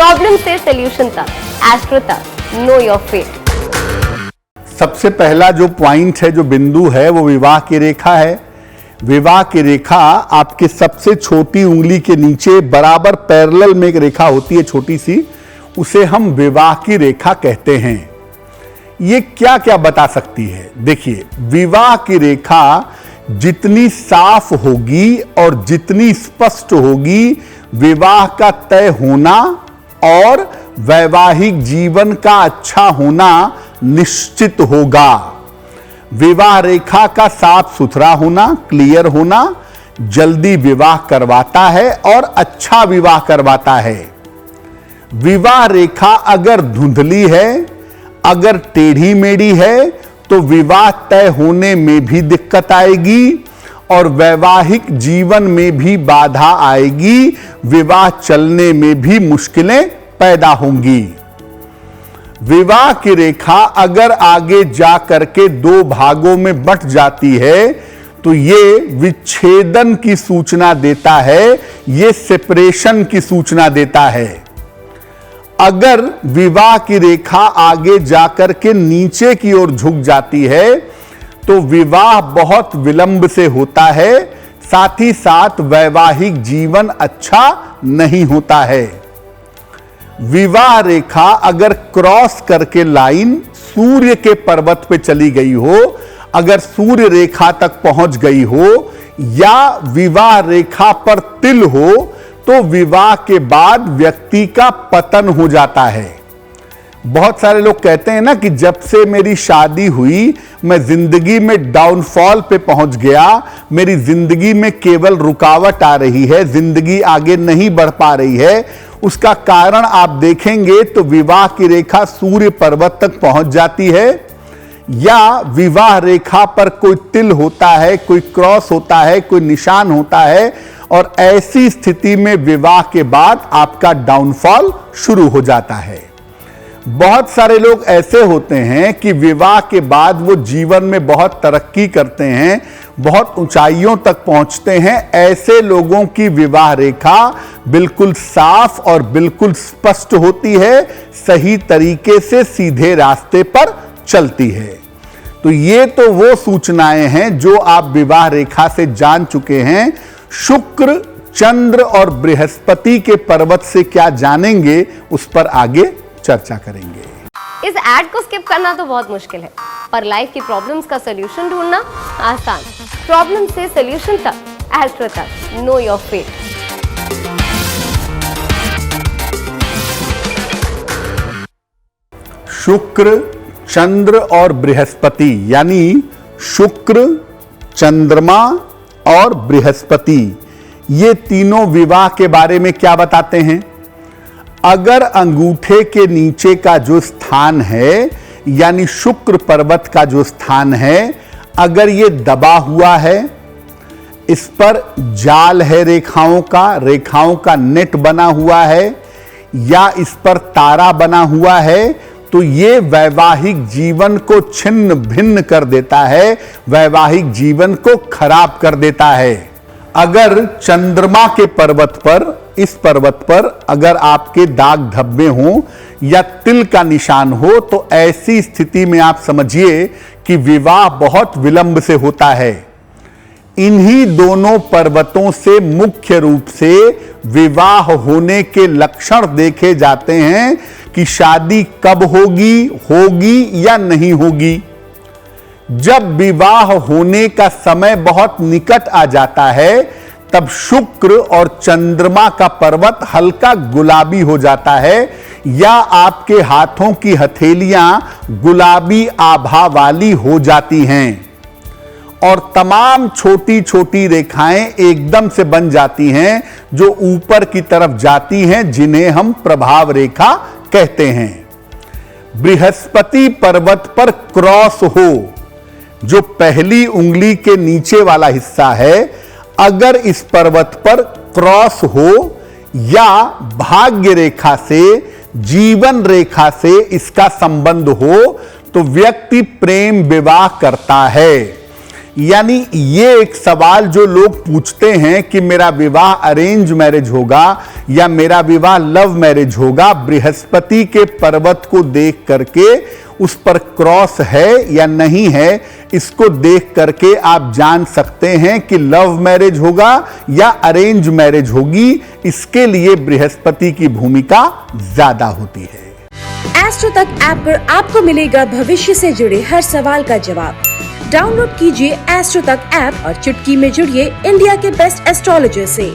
Problem से solution तक, astro तक, नो योर फेट। सबसे पहला जो पॉइंट है, जो बिंदु है, वो विवाह की रेखा है। विवाह की रेखा आपके सबसे छोटी उंगली के नीचे बराबर पैरेलल में एक रेखा होती है छोटी सी, उसे हम विवाह की रेखा कहते हैं। ये क्या क्या बता सकती है? देखिए, विवाह की रेखा जितनी साफ होगी और जितनी स्पष्ट होगी, विवाह का तय होना और वैवाहिक जीवन का अच्छा होना निश्चित होगा। विवाह रेखा का साफ सुथरा होना, क्लियर होना, जल्दी विवाह करवाता है और अच्छा विवाह करवाता है। विवाह रेखा अगर धुंधली है, अगर टेढ़ी मेढ़ी है, तो विवाह तय होने में भी दिक्कत आएगी और वैवाहिक जीवन में भी बाधा आएगी, विवाह चलने में भी मुश्किलें पैदा होंगी। विवाह की रेखा अगर आगे जा करके दो भागों में बंट जाती है, तो ये विच्छेदन की सूचना देता है, ये सेपरेशन की सूचना देता है। अगर विवाह की रेखा आगे जाकर के नीचे की ओर झुक जाती है, तो विवाह बहुत विलंब से होता है, साथ ही साथ वैवाहिक जीवन अच्छा नहीं होता है। विवाह रेखा अगर क्रॉस करके लाइन सूर्य के पर्वत पे चली गई हो, अगर सूर्य रेखा तक पहुंच गई हो, या विवाह रेखा पर तिल हो, तो विवाह के बाद व्यक्ति का पतन हो जाता है। बहुत सारे लोग कहते हैं ना कि जब से मेरी शादी हुई, मैं जिंदगी में डाउनफॉल पे पहुंच गया, मेरी जिंदगी में केवल रुकावट आ रही है, जिंदगी आगे नहीं बढ़ पा रही है। उसका कारण आप देखेंगे तो विवाह की रेखा सूर्य पर्वत तक पहुंच जाती है, या विवाह रेखा पर कोई तिल होता है, कोई क्रॉस होता है, कोई निशान होता है, और ऐसी स्थिति में विवाह के बाद आपका डाउनफॉल शुरू हो जाता है। बहुत सारे लोग ऐसे होते हैं कि विवाह के बाद वो जीवन में बहुत तरक्की करते हैं, बहुत ऊंचाइयों तक पहुंचते हैं। ऐसे लोगों की विवाह रेखा बिल्कुल साफ और बिल्कुल स्पष्ट होती है, सही तरीके से सीधे रास्ते पर चलती है। तो ये तो वो सूचनाएं हैं जो आप विवाह रेखा से जान चुके हैं। शुक्र, चंद्र और बृहस्पति के पर्वत से क्या जानेंगे, उस पर आगे चर्चा करेंगे। इस ऐड को स्किप करना तो बहुत मुश्किल है, पर लाइफ की प्रॉब्लम्स का सॉल्यूशन ढूंढना आसान। प्रॉब्लम से सॉल्यूशन तक, एस्ट्रो तक, नो योर फेट। शुक्र, चंद्र और बृहस्पति, यानी शुक्र, चंद्रमा और बृहस्पति, ये तीनों विवाह के बारे में क्या बताते हैं? अगर अंगूठे के नीचे का जो स्थान है, यानी शुक्र पर्वत का जो स्थान है, अगर ये दबा हुआ है, इस पर जाल है रेखाओं का नेट बना हुआ है, या इस पर तारा बना हुआ है, तो ये वैवाहिक जीवन को छिन्न भिन्न कर देता है, वैवाहिक जीवन को खराब कर देता है। अगर चंद्रमा के पर्वत पर, इस पर्वत पर अगर आपके दाग धब्बे हों या तिल का निशान हो, तो ऐसी स्थिति में आप समझिए कि विवाह बहुत विलंब से होता है। इन्हीं दोनों पर्वतों से मुख्य रूप से विवाह होने के लक्षण देखे जाते हैं कि शादी कब होगी या नहीं होगी। जब विवाह होने का समय बहुत निकट आ जाता है, तब शुक्र और चंद्रमा का पर्वत हल्का गुलाबी हो जाता है, या आपके हाथों की हथेलियां गुलाबी आभा वाली हो जाती हैं, और तमाम छोटी छोटी रेखाएं एकदम से बन जाती हैं जो ऊपर की तरफ जाती हैं, जिन्हें हम प्रभाव रेखा कहते हैं। बृहस्पति पर्वत पर क्रॉस हो, जो पहली उंगली के नीचे वाला हिस्सा है, अगर इस पर्वत पर क्रॉस हो या भाग्य रेखा से, जीवन रेखा से इसका संबंध हो, तो व्यक्ति प्रेम विवाह करता है। यानी ये एक सवाल जो लोग पूछते हैं कि मेरा विवाह अरेंज मैरिज होगा या मेरा विवाह लव मैरिज होगा, बृहस्पति के पर्वत को देख करके उस पर क्रॉस है या नहीं है, इसको देख करके आप जान सकते हैं कि लव मैरिज होगा या अरेंज मैरिज होगी। इसके लिए बृहस्पति की भूमिका ज्यादा होती है। एस्ट्रो तक ऐप पर आपको मिलेगा भविष्य से जुड़े हर सवाल का जवाब। डाउनलोड कीजिए एस्ट्रो तक ऐप और चुटकी में जुड़िए इंडिया के बेस्ट एस्ट्रोलॉजर से।